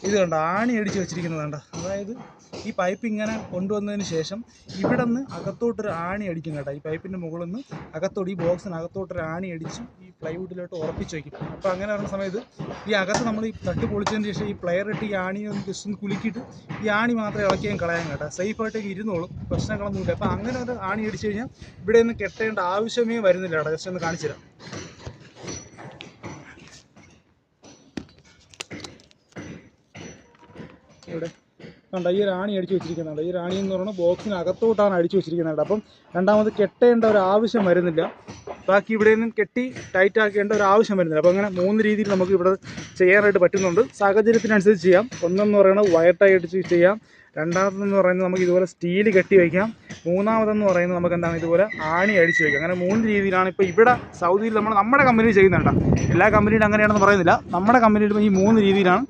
ഇത് കണ്ട ആണി അടിച്ച് വെച്ചിരിക്കുന്നത് കണ്ട. അതായത് ഈ പൈപ്പ് ഇങ്ങനെ കൊണ്ടുവന്നതിന് ശേഷം ഇവിടെ നിന്ന് അകത്തോട്ടൊരു ആണി അടിക്കും കേട്ടോ. ഈ പൈപ്പിൻ്റെ മുകളിൽ നിന്ന് അകത്തോട്ട്, ഈ ബോക്സിനകത്തോട്ടൊരു ആണി അടിച്ച് ഈ പ്ലൈവുഡിലോട്ട് ഉറപ്പിച്ച് വയ്ക്കും. അപ്പോൾ അങ്ങനെ വരുന്ന സമയത്ത് ഈ അകത്ത് നമ്മൾ ഈ തട്ട് പൊളിച്ചതിന് ശേഷം ഈ പ്ലെയർ ഇട്ട് ഈ ആണി ഒന്ന് ജസ്റ്റ് ഒന്ന് കുലുക്കിയിട്ട് ഈ ആണി മാത്രമേ ഇളക്കിയും കളയാൻ കേട്ടോ. സേഫായിട്ടൊക്കെ ഇരുന്നോളും, പ്രശ്നങ്ങളൊന്നുമില്ല. അപ്പോൾ അങ്ങനെ ഒരു ആണി അടിച്ച് കഴിഞ്ഞാൽ ഇവിടെ ഒന്നും കെട്ടേണ്ട ആവശ്യമേ വരുന്നില്ല കേട്ടോ. ജസ്റ്റ് ഒന്ന് കാണിച്ചു തരാം. ഇവിടെ കണ്ട ഈ ഒരു ആണി അടിച്ച് വെച്ചിരിക്കുന്നുണ്ട്. ഈ ആണി എന്ന് പറയുന്നത് ബോക്സിനകത്തോട്ടാണ് അടിച്ച് വെച്ചിരിക്കുന്നത്. അപ്പം രണ്ടാമത് കെട്ടേണ്ട ഒരു ആവശ്യം വരുന്നില്ല. ബാക്കി ഇവിടെ നിന്നും കെട്ടി ടൈറ്റ് ആക്കേണ്ട ഒരു ആവശ്യം വരുന്നില്ല. അപ്പോൾ അങ്ങനെ 3 രീതിയിൽ നമുക്ക് ഇവിടെ ചെയ്യാനായിട്ട് പറ്റുന്നുണ്ട്. സാഹചര്യത്തിനനുസരിച്ച് ചെയ്യാം. ഒന്നെന്ന് പറയുന്നത് വയർ ടൈ അടിച്ച് ചെയ്യാം. രണ്ടാമതെന്ന് പറയുന്നത് നമുക്ക് ഇതുപോലെ സ്റ്റീൽ കെട്ടി വയ്ക്കാം. മൂന്നാമതെന്ന് പറയുന്നത് നമുക്ക് എന്താണ് ഇതുപോലെ ആണി അടിച്ച് വയ്ക്കാം. അങ്ങനെ 3 രീതിയിലാണ് ഇപ്പോൾ ഇവിടെ സൗദിയിൽ നമ്മുടെ കമ്പനിയിൽ ചെയ്യുന്നുണ്ട്. എല്ലാ കമ്പനിയിലും അങ്ങനെയാണെന്ന് പറയുന്നില്ല. നമ്മുടെ കമ്പനിയിൽ ഈ 3 രീതിയിലാണ്